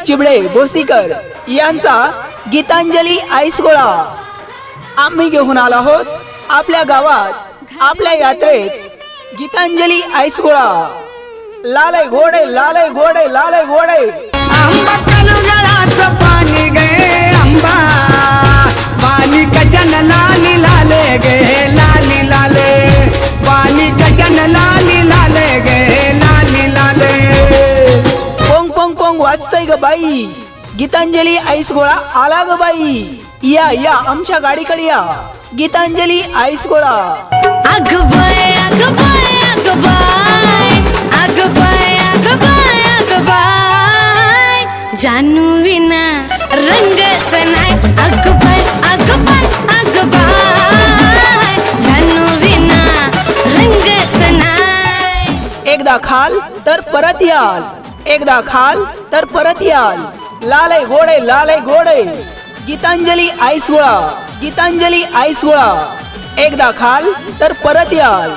चिबडे भोसीकर यांचा गीतांजली आईस गोळा आम्ही घेऊन आलो आहोत आपल्या गावात आपल्या यात्रेत गीतांजली आईस गोळा। लाले घोडे लाले घोडे लाले घोडे आंबा कलगळाचं पाणी गे आंबा पाणी कशान लाली लाले गे लाली लाले पाणी कशान लाली लाले गे लाली लाले। पोंग पोंग पोंग वाजतय ग बाई गीतांजली आईस गोळा आला ग बाई। या या आमच्या गाडीकडे या गीतांजली आईस गोळा। अग बाय अग बाय अग बाय अग बाय अग बाय अग बाय जानू विना रंगच नाही अग बाय अग बाय अग बाय जानू विना रंगच नाही। एकदा खाल तर परत याल एकदा खाल तर परत याल लाले घोडे लाले घोडे गीतांजली आईस गोळा गीतांजली आईस गोळा एकदा खाल तर परत याल।